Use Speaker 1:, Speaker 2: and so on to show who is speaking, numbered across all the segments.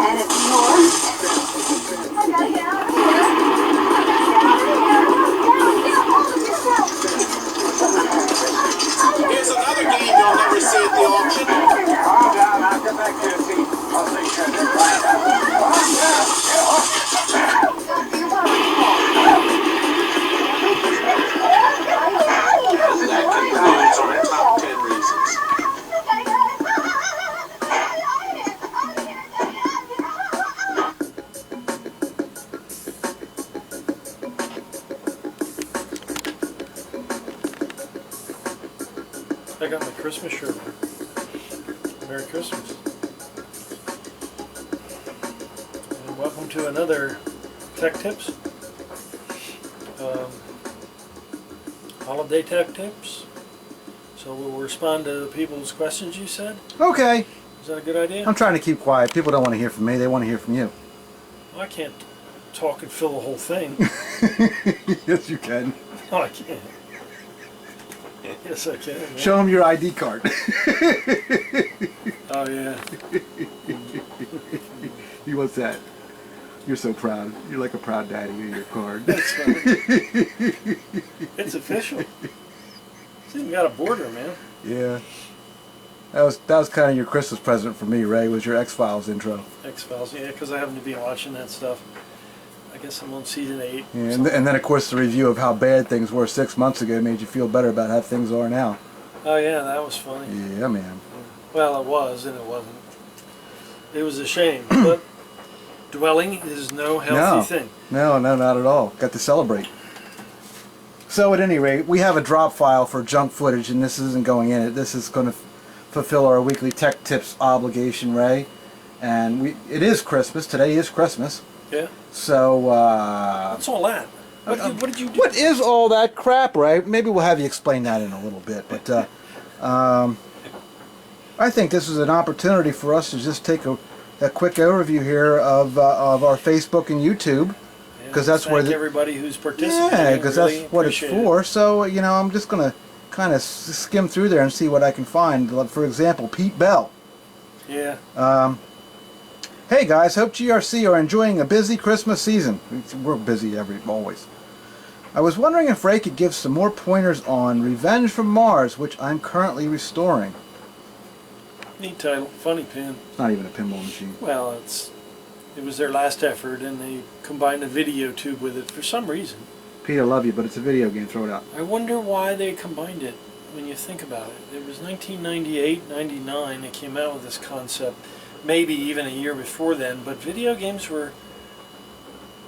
Speaker 1: And it's more. I gotta get out of here. I gotta get out of here. Down, all of yourself.
Speaker 2: Here's another game you'll never see at the auction.
Speaker 3: Calm down, I'll get back to your seat. I'll take care of this right now.
Speaker 2: That concludes our top 10 reasons.
Speaker 4: I got my Christmas shirt on. Merry Christmas. And welcome to another Tech Tips. Holiday Tech Tips. So we'll respond to people's questions, you said?
Speaker 5: Okay.
Speaker 4: Is that a good idea?
Speaker 5: I'm trying to keep quiet. People don't want to hear from me. They want to hear from you.
Speaker 4: Well, I can't talk and fill the whole thing.
Speaker 5: Yes, you can.
Speaker 4: No, I can't. Yes, I can. Man.
Speaker 5: Show them your ID card.
Speaker 4: Oh, yeah.
Speaker 5: He wants that. You're so proud. You're like a proud daddy in your card.
Speaker 4: That's funny. It's official. It's even got a border, man.
Speaker 5: Yeah. That was kind of your Christmas present for me, Ray, was your X-Files intro.
Speaker 4: X-Files, yeah, because I happen to be watching that stuff. I guess I'm on season 8.
Speaker 5: Yeah, and then, of course, the review of how bad things were 6 months ago made you feel better about how things are now.
Speaker 4: Oh, yeah, that was funny.
Speaker 5: Yeah, man.
Speaker 4: Well, it was, and it wasn't. It was a shame, but dwelling is no healthy thing.
Speaker 5: No, not at all. Got to celebrate. So, at any rate, we have a drop file for junk footage, and this isn't going in it. This is going to fulfill our weekly Tech Tips obligation, Ray. And it is Christmas. Today is Christmas.
Speaker 4: Yeah.
Speaker 5: So,
Speaker 4: what's all that? What did you do?
Speaker 5: What is all that crap, Ray? Maybe we'll have you explain that in a little bit. But I think this is an opportunity for us to just take a quick overview here of our Facebook and YouTube, because that's where
Speaker 4: everybody who's participating.
Speaker 5: Yeah, because
Speaker 4: really
Speaker 5: that's what it's for. So I'm just gonna kind of skim through there and see what I can find. For example, Pete Bell.
Speaker 4: Yeah.
Speaker 5: Hey guys, hope GRC are enjoying a busy Christmas season. We're busy always. I was wondering if Ray could give some more pointers on Revenge from Mars, which I'm currently restoring.
Speaker 4: Neat title, funny pin.
Speaker 5: It's not even a pinball machine.
Speaker 4: Well, it was their last effort, and they combined a video tube with it for some reason.
Speaker 5: Pete, I love you, but it's a video game. Throw it out.
Speaker 4: I wonder why they combined it. When you think about it, it was 1998, 99. They came out with this concept. Maybe even a year before then, but video games were...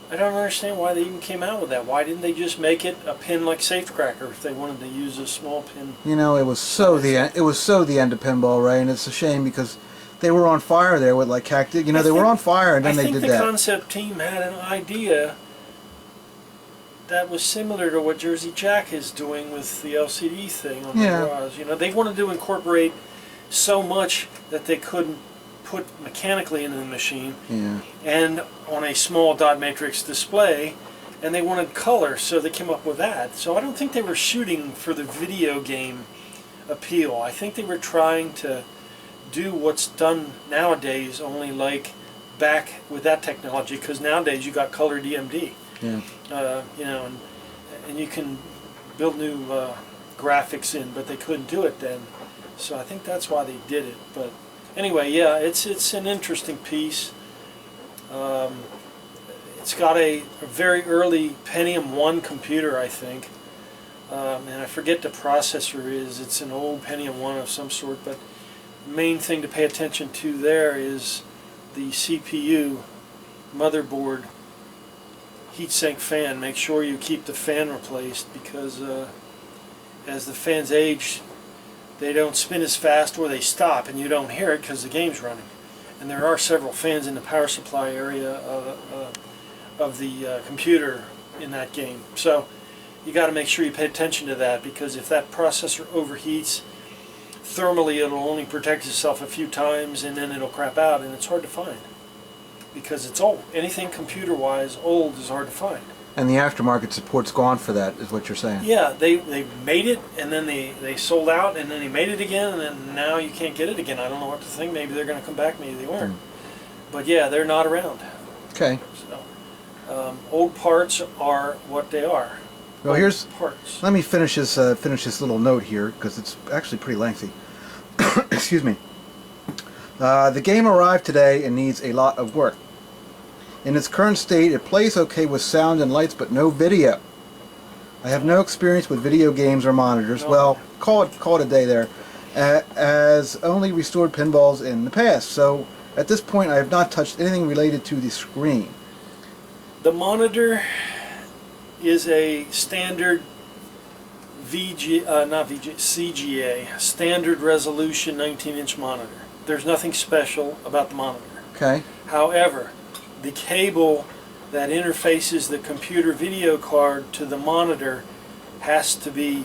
Speaker 4: I don't understand why they even came out with that. Why didn't they just make it a pin like Safecracker if they wanted to use a small pin?
Speaker 5: You know, it was so the end of pinball, Ray, and it's a shame because they were on fire there with like cactus. You know, they were on fire, and then they did that.
Speaker 4: I think the concept team had an idea that was similar to what Jersey Jack is doing with the LCD thing on the garage. You know, they wanted to incorporate so much that they couldn't put mechanically into the machine, and on a small dot matrix display, and they wanted color, so they came up with that. So I don't think they were shooting for the video game appeal. I think they were trying to do what's done nowadays, only like back with that technology, because nowadays you got color DMD. You know, and you can build new graphics in, but they couldn't do it then. So I think that's why they did it. But anyway, yeah, it's an interesting piece. It's got a very early Pentium 1 computer, I think. And I forget the processor is. It's an old Pentium 1 of some sort, but the main thing to pay attention to there is the CPU, motherboard, heatsink fan. Make sure you keep the fan replaced, because as the fans age, they don't spin as fast, or they stop and you don't hear it because the game's running. And there are several fans in the power supply area of the computer in that game. So you got to make sure you pay attention to that, because if that processor overheats, thermally it'll only protect itself a few times and then it'll crap out, and it's hard to find because it's old. Anything computer-wise old is hard to find.
Speaker 5: And the aftermarket support's gone for that, is what you're saying?
Speaker 4: Yeah, they made it, and then they sold out, and then they made it again, and then now you can't get it again. I don't know what to think. Maybe they're going to come back, maybe they weren't. But yeah, they're not around.
Speaker 5: Okay.
Speaker 4: So, old parts are what they are.
Speaker 5: Well,
Speaker 4: Old
Speaker 5: here's.
Speaker 4: parts.
Speaker 5: Let me finish this little note here because it's actually pretty lengthy. Excuse me. The game arrived today and needs a lot of work. In its current state, it plays okay with sound and lights, but no video. I have no experience with video games or monitors.
Speaker 4: No.
Speaker 5: Well, call it a day there, as only restored pinballs in the past. So at this point, I have not touched anything related to the screen.
Speaker 4: The monitor is a standard CGA, standard resolution 19-inch monitor. There's nothing special about the monitor.
Speaker 5: Okay.
Speaker 4: However, the cable that interfaces the computer video card to the monitor has to be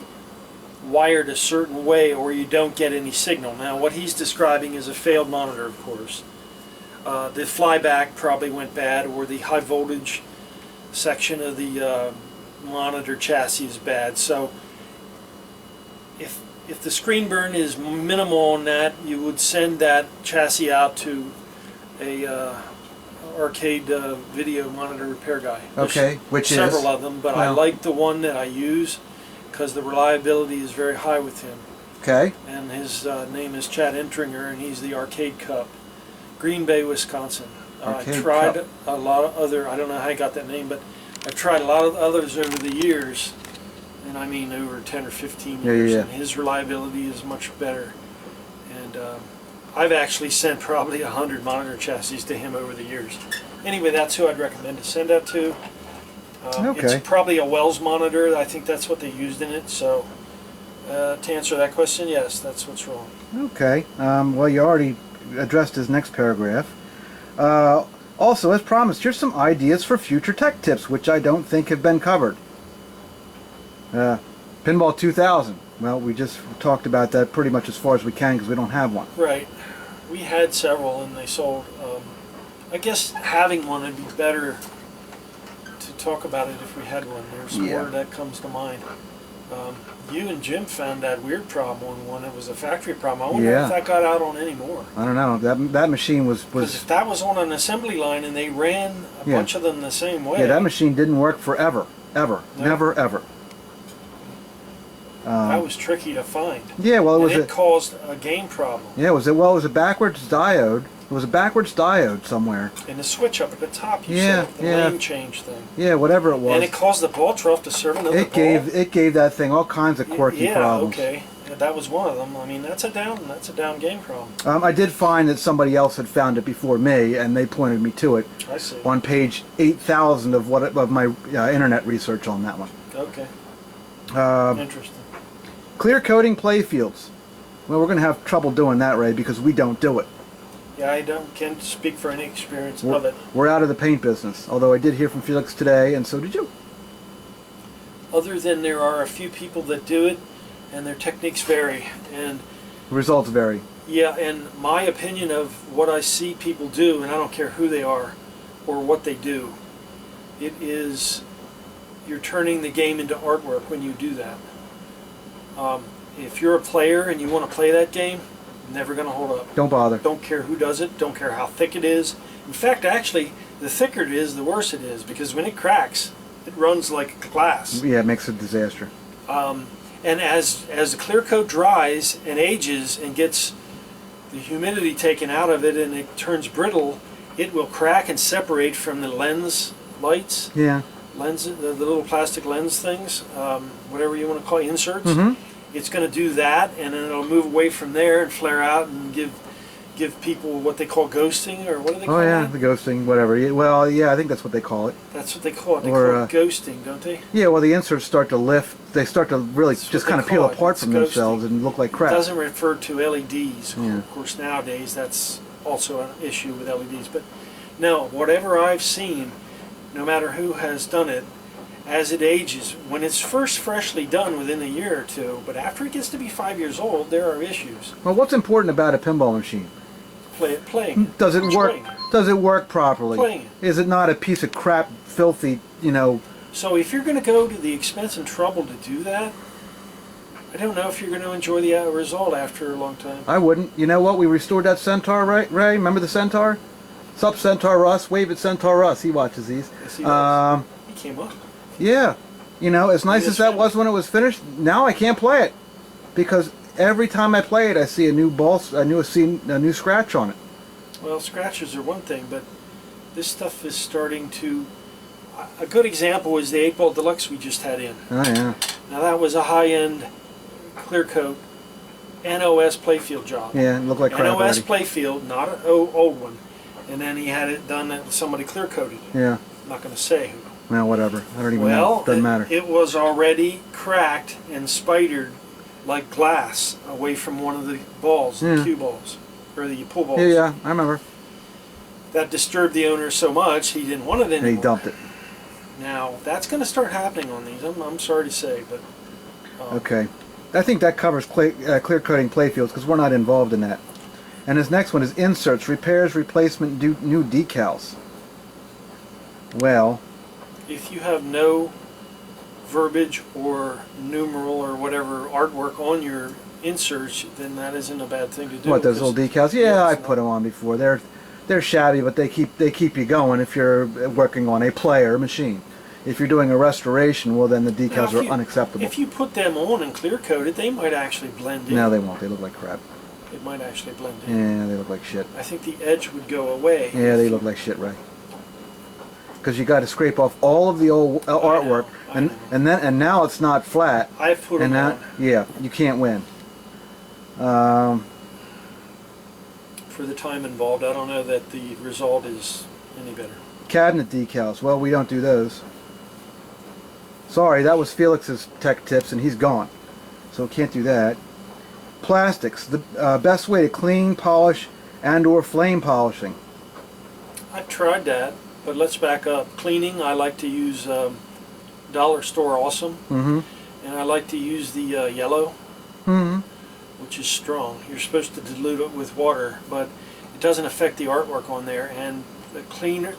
Speaker 4: wired a certain way or you don't get any signal. Now what he's describing is a failed monitor, of course. The flyback probably went bad, or the high voltage section of the monitor chassis is bad. So if the screen burn is minimal on that, you would send that chassis out to a arcade video monitor repair guy.
Speaker 5: Okay, which is?
Speaker 4: Several of them, but I
Speaker 5: Well.
Speaker 4: like the one that I use because the reliability is very high with him.
Speaker 5: Okay.
Speaker 4: And his name is Chad Entringer, and he's the Arcade Cup, Green Bay, Wisconsin. I
Speaker 5: Arcade
Speaker 4: tried
Speaker 5: Cup.
Speaker 4: a lot of other, I don't know how I got that name, but I've tried a lot of others over the years, and I mean over 10 or 15 years,
Speaker 5: Yeah.
Speaker 4: and his reliability is much better. And I've actually sent probably 100 monitor chassis to him over the years. Anyway, that's who I'd recommend to send that to.
Speaker 5: Okay.
Speaker 4: It's probably a Wells monitor. I think that's what they used in it. So to answer that question, yes, that's what's wrong.
Speaker 5: Okay. Well, you already addressed his next paragraph. Also, as promised, here's some ideas for future tech tips, which I don't think have been covered. Pinball 2000. Well, we just talked about that pretty much as far as we can because we don't have one.
Speaker 4: Right. We had several and they sold. I guess having one would be better to talk about it if we had one. There's a
Speaker 5: Yeah.
Speaker 4: word that comes to mind. You and Jim found that weird problem on one. It was a factory problem. I wonder
Speaker 5: Yeah.
Speaker 4: if that got out on any more.
Speaker 5: I don't know. That machine was
Speaker 4: Because if that was on an assembly line and they ran a
Speaker 5: Yeah.
Speaker 4: bunch of them the same way.
Speaker 5: yeah, that machine didn't work forever, ever,
Speaker 4: No.
Speaker 5: never, ever.
Speaker 4: That was tricky to find.
Speaker 5: Yeah, well, it was
Speaker 4: and it
Speaker 5: a
Speaker 4: caused a game problem.
Speaker 5: yeah, it was a backwards diode. It was a backwards diode somewhere.
Speaker 4: And the switch up at the top, you
Speaker 5: Yeah,
Speaker 4: said, the
Speaker 5: yeah.
Speaker 4: lane change thing.
Speaker 5: Yeah, whatever it was.
Speaker 4: And it caused the ball trough to serve another ball.
Speaker 5: It gave that thing all kinds of quirky
Speaker 4: yeah,
Speaker 5: problems.
Speaker 4: okay. Yeah, that was one of them. I mean, that's a down game problem.
Speaker 5: I did find that somebody else had found it before me, and they pointed me to it
Speaker 4: I see.
Speaker 5: on page 8,000 of my internet research on that one.
Speaker 4: Okay. Interesting.
Speaker 5: Clear coating playfields. Well, we're going to have trouble doing that, Ray, because we don't do it.
Speaker 4: Yeah, I can't speak for any experience of it.
Speaker 5: We're out of the paint business. Although I did hear from Felix today, and so did you.
Speaker 4: Other than there are a few people that do it, and their techniques vary. And
Speaker 5: The results vary.
Speaker 4: yeah, and my opinion of what I see people do, and I don't care who they are or what they do, it is you're turning the game into artwork when you do that. If you're a player and you want to play that game, never going to hold up.
Speaker 5: Don't bother.
Speaker 4: Don't care who does it, don't care how thick it is. In fact, actually, the thicker it is, the worse it is, because when it cracks, it runs like glass.
Speaker 5: Yeah, it makes a disaster.
Speaker 4: And as the clear coat dries and ages and gets the humidity taken out of it and it turns brittle, it will crack and separate from the lens lights,
Speaker 5: Yeah.
Speaker 4: the little plastic lens things, whatever you want to call it, inserts.
Speaker 5: Mm-hmm.
Speaker 4: It's going to do that, and then it'll move away from there and flare out and give people what they call ghosting, or what do they call
Speaker 5: Oh yeah,
Speaker 4: that?
Speaker 5: the ghosting, whatever. Well, yeah, I think that's what they call it.
Speaker 4: That's what they call it. They
Speaker 5: Or,
Speaker 4: call it ghosting, don't they?
Speaker 5: Yeah, well, the inserts start to lift. They start to really
Speaker 4: That's
Speaker 5: just
Speaker 4: what
Speaker 5: kind
Speaker 4: they
Speaker 5: of peel
Speaker 4: call it.
Speaker 5: apart
Speaker 4: It's
Speaker 5: from
Speaker 4: ghosting.
Speaker 5: themselves and look like
Speaker 4: It
Speaker 5: crap.
Speaker 4: doesn't refer to LEDs.
Speaker 5: Yeah.
Speaker 4: Of course, nowadays that's also an issue with LEDs. But no, whatever I've seen, no matter who has done it, as it ages, when it's first freshly done within a year or two, but after it gets to be 5 years old, there are issues.
Speaker 5: Well, what's important about a pinball machine?
Speaker 4: Playing.
Speaker 5: Does it work?
Speaker 4: Playing.
Speaker 5: Does it work properly?
Speaker 4: Playing.
Speaker 5: Is it not a piece of crap, filthy,
Speaker 4: So if you're going to go to the expense and trouble to do that, I don't know if you're going to enjoy the result after a long time.
Speaker 5: I wouldn't. You know what? We restored that Centaur, right? Ray, remember the Centaur? Sup, Centaur Russ? Wave at Centaur Russ. He watches these.
Speaker 4: Yes, he does. He came up.
Speaker 5: Yeah. You know, as nice as that was when it was finished, now I can't play it. Because every time I play it, I see a new ball, a new scratch on it.
Speaker 4: Well, scratches are one thing, but this stuff is starting to... A good example is the 8-Ball Deluxe we just had in.
Speaker 5: Oh, yeah.
Speaker 4: Now that was a high-end clear coat NOS Playfield job.
Speaker 5: Yeah, it looked like crap
Speaker 4: NOS
Speaker 5: already.
Speaker 4: Playfield, not an old one. And then he had it done that somebody clear coated.
Speaker 5: Yeah.
Speaker 4: I'm not going to say who.
Speaker 5: Well, whatever. I don't even know. Doesn't matter.
Speaker 4: It was already cracked and spidered like glass away from one of the balls, the cue balls, or the pool balls.
Speaker 5: Yeah, I remember.
Speaker 4: That disturbed the owner so much he didn't want it anymore.
Speaker 5: And he dumped it.
Speaker 4: Now that's going to start happening on these. I'm sorry to say, but
Speaker 5: okay. I think that covers clear coating playfields because we're not involved in that. And his next one is inserts, repairs, replacement, new decals. Well,
Speaker 4: if you have no verbiage or numeral or whatever artwork on your inserts, then that isn't a bad thing to do.
Speaker 5: what, those little decals? Yeah, I put them on before. They're shabby, but they keep you going if you're working on a player machine. If you're doing a restoration, well then the decals are unacceptable.
Speaker 4: If you put them on and clear coat it, they might actually blend in.
Speaker 5: No, they won't. They look like crap.
Speaker 4: It might actually blend in.
Speaker 5: Yeah, they look like shit.
Speaker 4: I think the edge would go away.
Speaker 5: Yeah, they look like shit, Ray. Because you got to scrape off all of the old artwork, and now it's not flat.
Speaker 4: I've put them on.
Speaker 5: Yeah, you can't win.
Speaker 4: For the time involved, I don't know that the result is any better.
Speaker 5: Cabinet decals. Well, we don't do those. Sorry, that was Felix's tech tips, and he's gone, so can't do that. Plastics. The best way to clean, polish, and/or flame polishing.
Speaker 4: I've tried that, but let's back up. Cleaning, I like to use Dollar Store Awesome, and I like to use the yellow, which is strong. You're supposed to dilute it with water, but it doesn't affect the artwork on there. And the cleaner,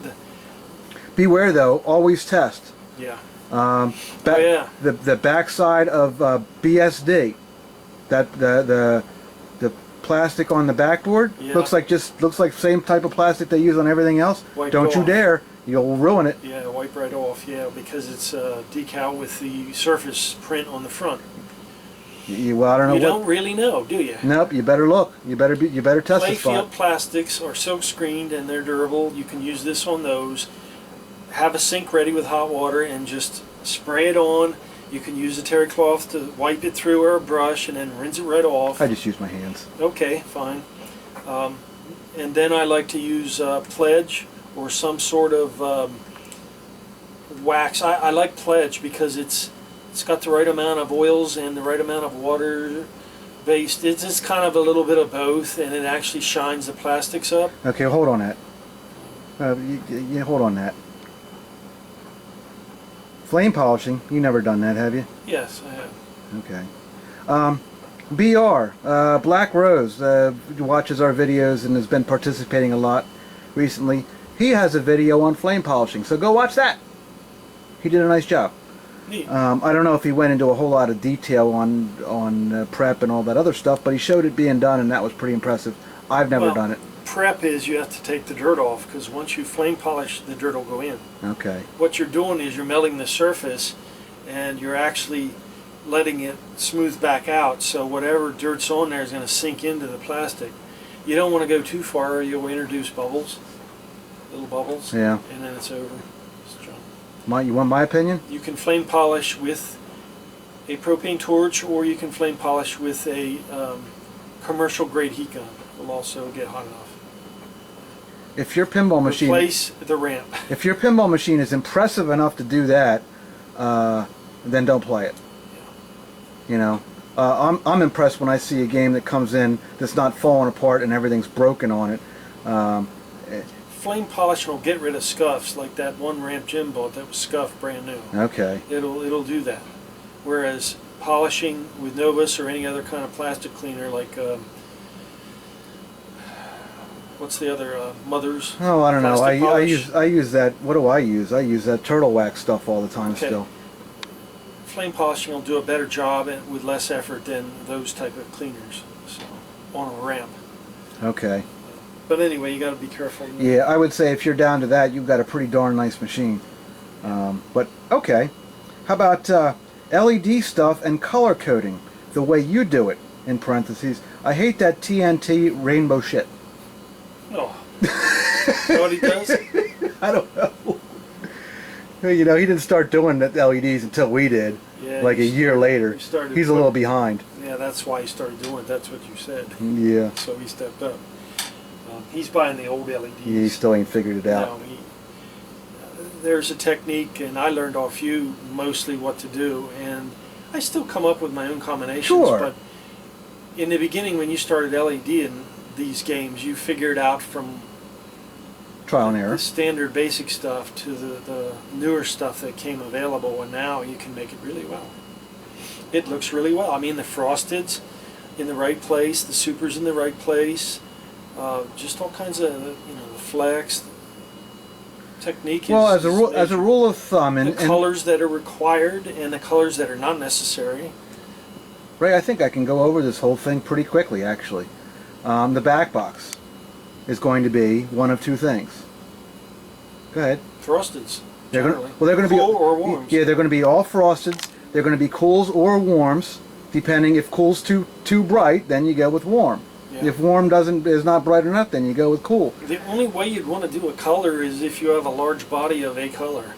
Speaker 5: Beware though, always test.
Speaker 4: yeah.
Speaker 5: The backside of BSD, that the plastic on the backboard looks like same type of plastic they use on everything else. Don't you dare, you'll ruin it.
Speaker 4: Yeah, wipe right off. Yeah, because it's decal with the surface print on the front.
Speaker 5: Well, I don't know.
Speaker 4: You don't really know, do you?
Speaker 5: Nope. You better look. You better test the spot.
Speaker 4: Playfield plastics are silk screened and they're durable. You can use this on those. Have a sink ready with hot water and just spray it on. You can use a terry cloth to wipe it through or a brush and then rinse it right off.
Speaker 5: I just use my hands.
Speaker 4: Okay, fine. And then I like to use Pledge or some sort of wax. I like Pledge because it's got the right amount of oils and the right amount of water based. It's just kind of a little bit of both, and it actually shines the plastics up.
Speaker 5: Okay, hold on that. You hold on that. Flame polishing, you never done that, have you?
Speaker 4: Yes, I have.
Speaker 5: Okay. BR, Black Rose, watches our videos and has been participating a lot recently. He has a video on flame polishing, so go watch that. He did a nice job.
Speaker 4: Neat.
Speaker 5: I don't know if he went into a whole lot of detail on prep and all that other stuff, but he showed it being done, and that was pretty impressive. I've never done it.
Speaker 4: Prep is you have to take the dirt off, because once you flame polish, the dirt will go in.
Speaker 5: Okay.
Speaker 4: What you're doing is you're melting the surface, and you're actually letting it smooth back out, so whatever dirt's on there is going to sink into the plastic. You don't want to go too far, or you'll introduce bubbles, little bubbles,
Speaker 5: Yeah.
Speaker 4: and then it's over.
Speaker 5: You want my opinion?
Speaker 4: You can flame polish with a propane torch, or you can flame polish with a commercial grade heat gun. Will also get hot enough.
Speaker 5: If your pinball machine,
Speaker 4: Replace the ramp.
Speaker 5: if your pinball machine is impressive enough to do that, then don't play it. You know, I'm impressed when I see a game that comes in that's not falling apart and everything's broken on it.
Speaker 4: Flame polishing will get rid of scuffs, like that one ramp Jim bought that was scuffed brand new.
Speaker 5: Okay.
Speaker 4: It'll do that. Whereas polishing with Novus or any other kind of plastic cleaner, like what's the other Mother's?
Speaker 5: Oh, I don't know. I
Speaker 4: polish?
Speaker 5: use that. What do I use? I use that turtle wax stuff all the time.
Speaker 4: Okay.
Speaker 5: Still.
Speaker 4: Flame polishing will do a better job and with less effort than those type of cleaners. So, on a ramp.
Speaker 5: Okay.
Speaker 4: But anyway, you got to be careful.
Speaker 5: Yeah, I would say if you're down to that, you've got a pretty darn nice machine. But okay, how about LED stuff and color coding the way you do it? In parentheses, I hate that TNT rainbow shit.
Speaker 4: Oh. Is that what he does?
Speaker 5: I don't know. You know, he didn't start doing the LEDs until we did,
Speaker 4: Yeah,
Speaker 5: like a year later. He's a little behind.
Speaker 4: Yeah, that's why he started doing it. That's what you said.
Speaker 5: Yeah.
Speaker 4: So he stepped up. He's buying the old LEDs.
Speaker 5: Yeah, he still ain't figured it out.
Speaker 4: No, there's a technique, and I learned off you mostly what to do, and I still come up with my own combinations.
Speaker 5: Sure.
Speaker 4: But in the beginning, when you started LED in these games, you figured out from
Speaker 5: Trial and error.
Speaker 4: the standard basic stuff to the newer stuff that came available, and now you can make it really well. It looks really well. I mean, the frosted's in the right place, the super's in the right place, just all kinds of, you know, the flex technique is.
Speaker 5: Well, as a rule of thumb,
Speaker 4: the colors that are required and the colors that are not necessary.
Speaker 5: Ray, I think I can go over this whole thing pretty quickly, actually. The back box is going to be one of two things. Go ahead.
Speaker 4: Frosteds.
Speaker 5: They're
Speaker 4: generally.
Speaker 5: going, well, they're going to be
Speaker 4: cool or warms.
Speaker 5: Yeah, they're going to be all frosteds. They're going to be cools or warms, depending. If cool's too bright, then you go with warm.
Speaker 4: Yeah.
Speaker 5: If warm is not bright enough, then you go with cool.
Speaker 4: The only way you'd want to do a color is if you have a large body of a color.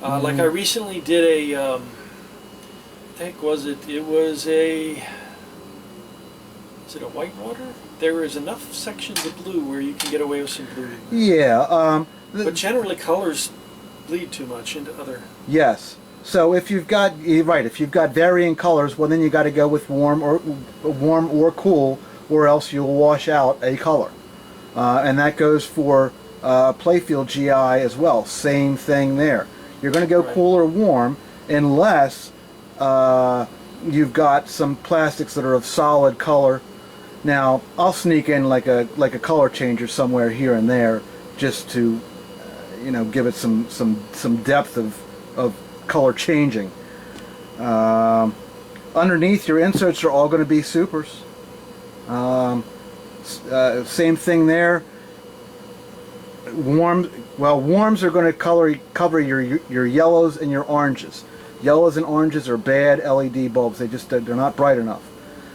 Speaker 4: Like I recently did a, I think it was a whitewater? There is enough sections of blue where you can get away with some blue.
Speaker 5: Yeah.
Speaker 4: But generally colors bleed too much into other.
Speaker 5: Yes. So if you've got if you've got varying colors, well then you got to go with warm or cool, or else you'll wash out a color. And that goes for Playfield GI as well. Same thing there. You're going to go cool or warm unless you've got some plastics that are of solid color. Now I'll sneak in like a color changer somewhere here and there, just to you know, give it some depth of color changing. Underneath, your inserts are all going to be supers. Same thing there. Warms are going to cover your yellows and your oranges. Yellows and oranges are bad LED bulbs. They're not bright enough.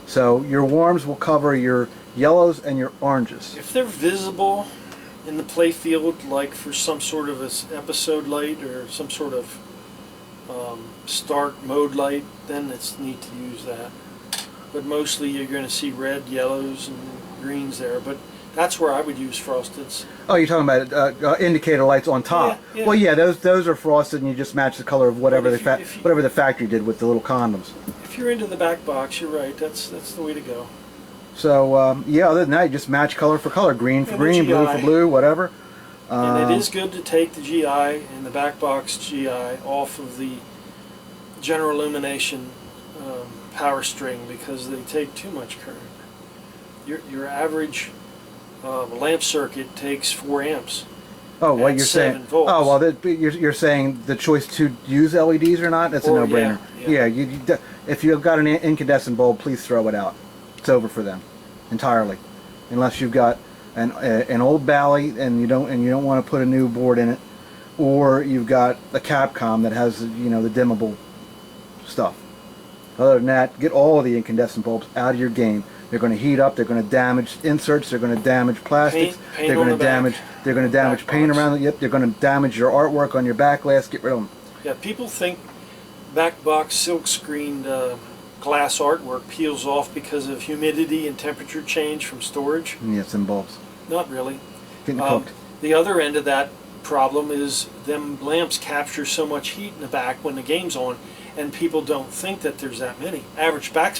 Speaker 5: So your warms will cover your yellows and your oranges.
Speaker 4: If they're visible in the playfield, like for some sort of episode light or some sort of start mode light, then it's neat to use that. But mostly you're going to see red, yellows, and greens there. But that's where I would use frosteds.
Speaker 5: Oh, you're talking about indicator lights on top.
Speaker 4: Yeah, yeah.
Speaker 5: Well, yeah, those are frosted, and you just match the color of whatever whatever the factory did with the little condoms.
Speaker 4: If you're into the back box, you're right. That's the way to go.
Speaker 5: So yeah, other than that, you just match color for color, green for green, blue for blue, whatever.
Speaker 4: And it is good to take the GI and the back box GI off of the general illumination power string, because they take too much current. Your average lamp circuit takes 4 amps.
Speaker 5: Oh, what
Speaker 4: at
Speaker 5: you're
Speaker 4: 7
Speaker 5: saying?
Speaker 4: volts.
Speaker 5: Oh, well, you're saying the choice to use LEDs or not? That's a no-brainer.
Speaker 4: Yeah.
Speaker 5: If you've got an incandescent bulb, please throw it out. It's over for them entirely, unless you've got an old Bally and you don't want to put a new board in it, or you've got a Capcom that has the dimmable stuff. Other than that, get all of the incandescent bulbs out of your game. They're going to heat up. They're going to damage inserts. They're going to damage plastics.
Speaker 4: Paint
Speaker 5: they're going to damage. They're going to damage paint around it. Yep. They're going to damage your artwork on your back glass. Get rid of them.
Speaker 4: Yeah, people think back box silk screened glass artwork peels off because of humidity and temperature change from storage.
Speaker 5: Yeah, it's in bulbs.
Speaker 4: Not really.
Speaker 5: Getting cooked.
Speaker 4: The other end of that problem is them lamps capture so much heat in the back when the game's on, and people don't think that there's that many. Average back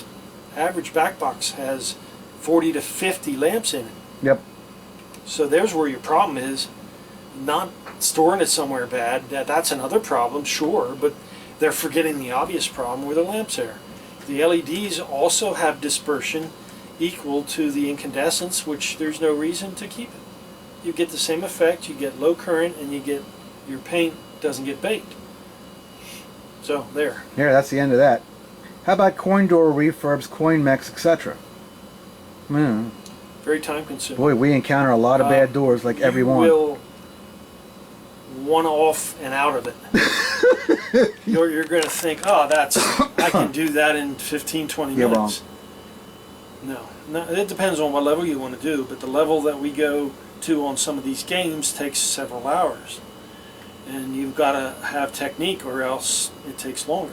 Speaker 4: box has 40 to 50 lamps in it.
Speaker 5: Yep.
Speaker 4: So there's where your problem is. Not storing it somewhere bad, that's another problem, sure, but they're forgetting the obvious problem where the lamps are. The LEDs also have dispersion equal to the incandescents, which there's no reason to keep it. You get the same effect, you get low current, and your paint doesn't get baked. So there.
Speaker 5: Yeah, that's the end of that. How about coin door refurbs, coin mechs, etc.?
Speaker 4: Very time consuming.
Speaker 5: Boy, we encounter a lot of bad doors, like every one.
Speaker 4: You will one off and out of it. You're going to think, oh, I can do that in 15, 20
Speaker 5: You're
Speaker 4: minutes. No, it depends on what level you want to do, but the level that we go to on some of these games takes several hours. And you've got to have technique or else it takes longer.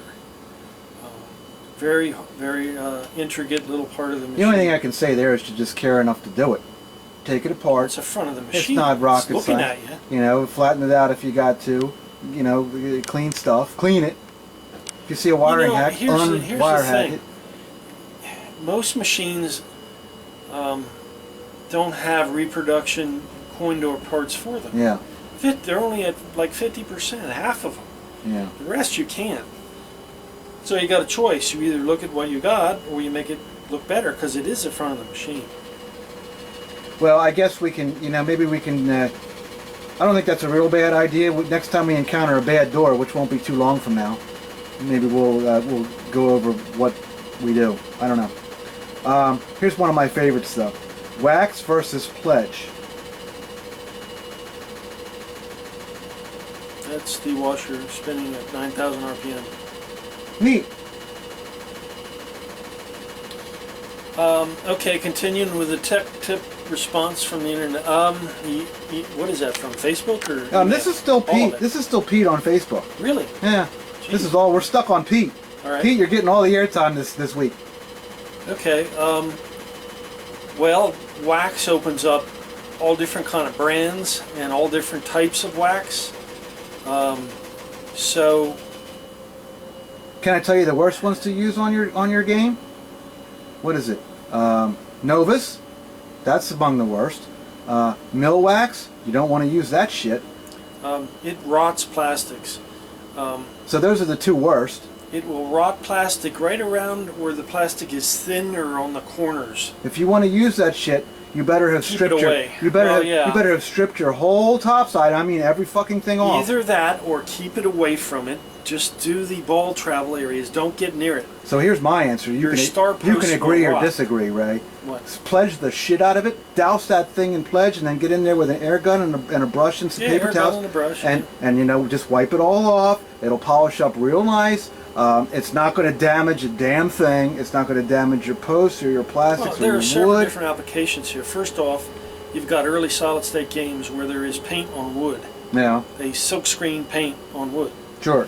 Speaker 4: Very, very intricate little part of the machine.
Speaker 5: The only thing I can say there is to just care enough to do it. Take it apart.
Speaker 4: It's the front of the machine.
Speaker 5: It's not rocket
Speaker 4: looking
Speaker 5: science.
Speaker 4: at you.
Speaker 5: You know, flatten it out if you got to. You know, clean stuff. Clean it. If you see a wiring hack,
Speaker 4: here's
Speaker 5: unwire
Speaker 4: the
Speaker 5: hack
Speaker 4: thing.
Speaker 5: it.
Speaker 4: Most machines don't have reproduction coin door parts for them.
Speaker 5: Yeah.
Speaker 4: They're only at like 50%, half of them.
Speaker 5: Yeah.
Speaker 4: The rest you can't. So you got a choice. You either look at what you got or you make it look better because it is the front of the machine.
Speaker 5: Well, I guess we can, you know, maybe we can, I don't think that's a real bad idea. Next time we encounter a bad door, which won't be too long from now, maybe we'll go over what we do. I don't know. Here's one of my favorites though. Wax versus pledge.
Speaker 4: That's the washer spinning at 9,000 RPM.
Speaker 5: Neat.
Speaker 4: Okay, continuing with the tech tip response from the internet. What is that from? Facebook or?
Speaker 5: This is still
Speaker 4: All
Speaker 5: Pete.
Speaker 4: of it.
Speaker 5: This is still Pete on Facebook.
Speaker 4: Really?
Speaker 5: Yeah.
Speaker 4: Jeez.
Speaker 5: This is all. We're stuck on Pete.
Speaker 4: All right.
Speaker 5: Pete, you're getting all the airtime this week.
Speaker 4: Okay. Well, wax opens up all different kind of brands and all different types of wax. So
Speaker 5: Can I tell you the worst ones to use on your game? What is it? Novus. That's among the worst. Mill wax. You don't want to use that shit.
Speaker 4: it rots plastics.
Speaker 5: So those are the two worst.
Speaker 4: It will rot plastic right around where the plastic is thin or on the corners.
Speaker 5: If you want to use that shit, you better have
Speaker 4: Keep
Speaker 5: stripped
Speaker 4: it away.
Speaker 5: you better
Speaker 4: Well,
Speaker 5: have,
Speaker 4: yeah.
Speaker 5: you better have stripped your whole topside. I mean every fucking thing off.
Speaker 4: Either that or keep it away from it. Just do the ball travel areas. Don't get near it.
Speaker 5: So here's my answer.
Speaker 4: Your star
Speaker 5: You
Speaker 4: posts
Speaker 5: can agree
Speaker 4: will
Speaker 5: or
Speaker 4: rot.
Speaker 5: disagree, Ray.
Speaker 4: What?
Speaker 5: Pledge the shit out of it. Douse that thing in pledge, and then get in there with an air gun and a brush and some paper
Speaker 4: air gun
Speaker 5: towels,
Speaker 4: and a brush,
Speaker 5: and you know, just wipe it all off. It'll polish up real nice. It's not going to damage a damn thing. It's not going to damage your posts or your plastics
Speaker 4: Well, there
Speaker 5: or
Speaker 4: are
Speaker 5: your
Speaker 4: several
Speaker 5: wood.
Speaker 4: different applications here. First off, you've got early solid-state games where there is paint on wood.
Speaker 5: Yeah,
Speaker 4: They silkscreen paint on wood.
Speaker 5: sure.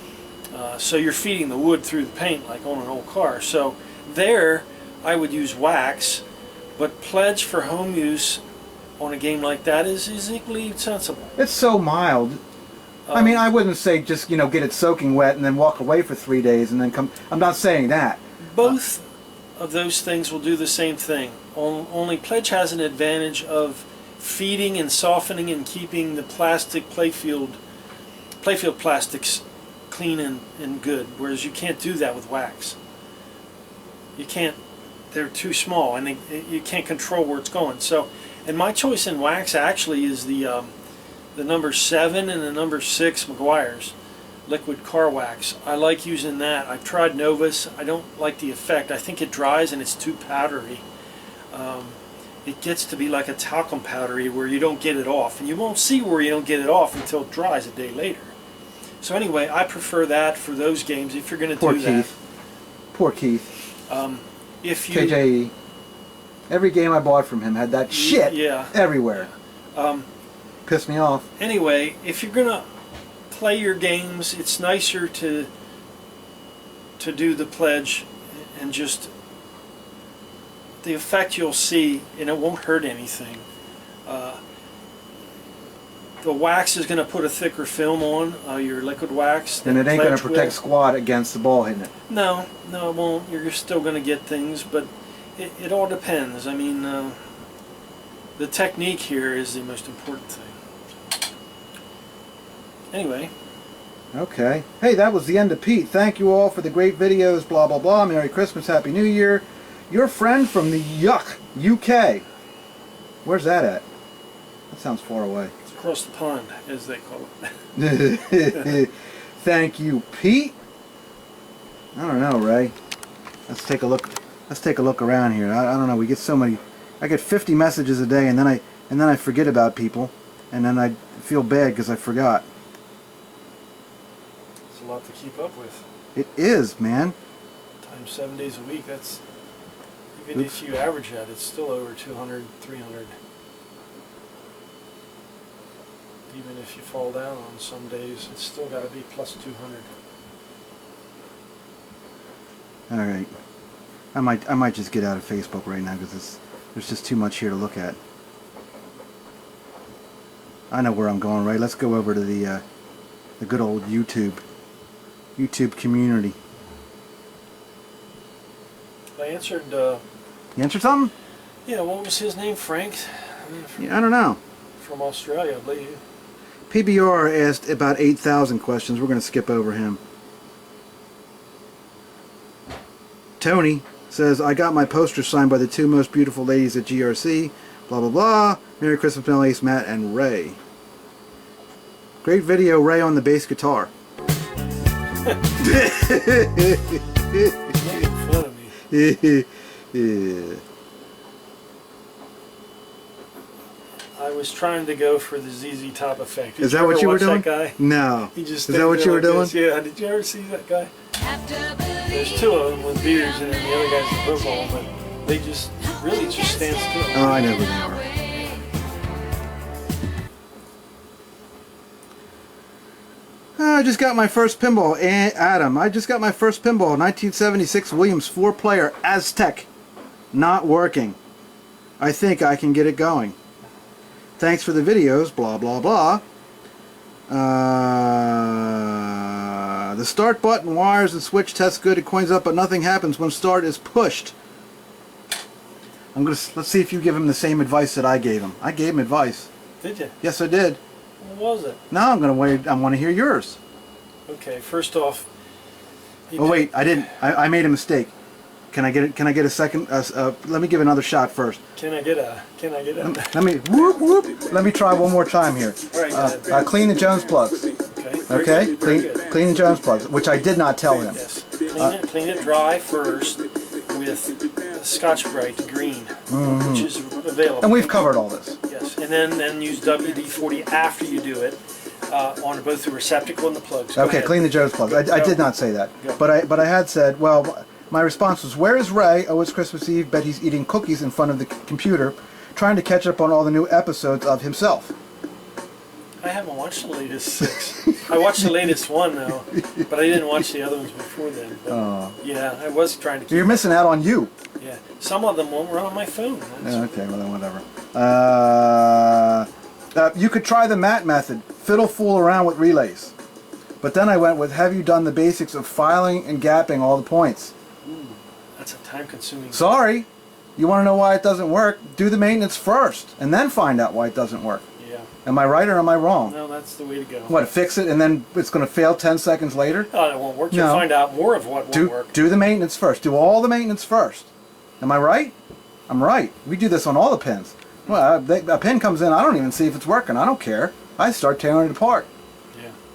Speaker 4: So you're feeding the wood through the paint like on an old car. So there, I would use wax, but pledge for home use on a game like that is equally sensible.
Speaker 5: It's so mild. I mean, I wouldn't say just, you know, get it soaking wet and then walk away for 3 days and then come. I'm not saying that.
Speaker 4: Both of those things will do the same thing. Only pledge has an advantage of feeding and softening and keeping the plastic Playfield plastics clean and good, whereas you can't do that with wax. You can't. They're too small, and you can't control where it's going. So, and my choice in wax actually is the number 7 and the number 6 McGuire's liquid car wax. I like using that. I've tried Novus. I don't like the effect. I think it dries and it's too powdery. It gets to be like a talcum powdery where you don't get it off, and you won't see where you don't get it off until it dries a day later. So anyway, I prefer that for those games if you're going to do that.
Speaker 5: Poor Keith.
Speaker 4: If you
Speaker 5: KJE. Every game I bought from him had that shit
Speaker 4: yeah.
Speaker 5: everywhere. Pissed me off.
Speaker 4: Anyway, if you're going to play your games, it's nicer to do the pledge and just the effect you'll see, and it won't hurt anything. The wax is going to put a thicker film on, your liquid wax.
Speaker 5: And it ain't going
Speaker 4: pledge
Speaker 5: to protect
Speaker 4: will.
Speaker 5: squat against the ball hitting it.
Speaker 4: No, it won't. You're still going to get things, but it all depends. I mean, the technique here is the most important thing. Anyway.
Speaker 5: Okay. Hey, that was the end of Pete. Thank you all for the great videos, blah, blah, blah. Merry Christmas, Happy New Year. Your friend from the UK. Where's that at? That sounds far away.
Speaker 4: It's across the pond, as they call it.
Speaker 5: Thank you, Pete. I don't know, Ray. Let's take a look. Let's take a look around here. I don't know. We get so many. I get 50 messages a day, and then I forget about people, and then I feel bad because I forgot.
Speaker 4: It's a lot to keep up with.
Speaker 5: It is, man.
Speaker 4: Times 7 days a week, that's, even if you average that, it's still over 200, 300. Even if you fall down on some days, it's still got to be plus 200.
Speaker 5: All right. I might just get out of Facebook right now because there's just too much here to look at. I know where I'm going, right? Let's go over to the good old YouTube community.
Speaker 4: I answered.
Speaker 5: You answered something?
Speaker 4: Yeah, what was his name? Frank?
Speaker 5: Yeah, I don't know.
Speaker 4: From Australia, I believe.
Speaker 5: PBR asked about 8,000 questions. We're going to skip over him. Tony says, I got my poster signed by the two most beautiful ladies at GRC. Blah, blah, blah. Merry Christmas, Bill, Ace, Matt, and Ray. Great video, Ray on the bass guitar.
Speaker 4: Making fun of me.
Speaker 5: Yeah.
Speaker 4: I was trying to go for the ZZ Top effect.
Speaker 5: Is that what you were doing?
Speaker 4: That guy?
Speaker 5: No.
Speaker 4: He just
Speaker 5: Is that what you were doing?
Speaker 4: Yeah. Did you ever see that guy? There's two of them with beards, and then the other guy's in football, but they just really just stand still.
Speaker 5: Oh, I know who they are. I just got my first pinball, Adam. I just got my first pinball, 1976 Williams 4-player Aztec. Not working. I think I can get it going. Thanks for the videos, blah, blah, blah. The start button, wires, and switch test good. It coins up, but nothing happens when start is pushed. Let's see if you give him the same advice that I gave him. I gave him advice.
Speaker 4: Did you?
Speaker 5: Yes, I did.
Speaker 4: What was it?
Speaker 5: Now I'm gonna wait. I want to hear yours.
Speaker 4: Okay, first off.
Speaker 5: Oh wait, I didn't. I made a mistake. Can I get it? Can I get a second? Let me give another shot first.
Speaker 4: Can I get a?
Speaker 5: Let me whoop whoop. Let me try one more time here.
Speaker 4: All right,
Speaker 5: clean the Jones plugs.
Speaker 4: Okay.
Speaker 5: Okay. Clean the Jones plugs, which I did not tell him.
Speaker 4: Yes. Clean it dry first with Scotch-Brite green, which is available.
Speaker 5: And we've covered all this.
Speaker 4: Yes. And then use WD-40 after you do it on both the receptacle and the plugs. Go
Speaker 5: Okay.
Speaker 4: ahead.
Speaker 5: Clean the Jones plugs. I did not say that,
Speaker 4: Go.
Speaker 5: but I had said, well, my response was, where is Ray? Oh, it's Christmas Eve. Bet he's eating cookies in front of the computer, trying to catch up on all the new episodes of himself.
Speaker 4: I haven't watched the latest 6. I watched the latest one though, but I didn't watch the other ones before then. But, yeah, I was trying to.
Speaker 5: You're missing out on you.
Speaker 4: Yeah, some of them won't run on my phone.
Speaker 5: Okay, well then whatever. You could try the Matt method. Fiddle fool around with relays. But then I went with, have you done the basics of filing and gapping all the points?
Speaker 4: That's a time-consuming.
Speaker 5: Sorry. You want to know why it doesn't work? Do the maintenance first, and then find out why it doesn't work.
Speaker 4: Yeah.
Speaker 5: Am I right or am I wrong?
Speaker 4: No, that's the way to go.
Speaker 5: What, fix it and then it's going to fail 10 seconds later?
Speaker 4: Oh, it won't work. You'll find out more of what won't work.
Speaker 5: Do the maintenance first. Do all the maintenance first. Am I right? I'm right. We do this on all the pins. Well, a pin comes in, I don't even see if it's working. I don't care. I start tearing it apart.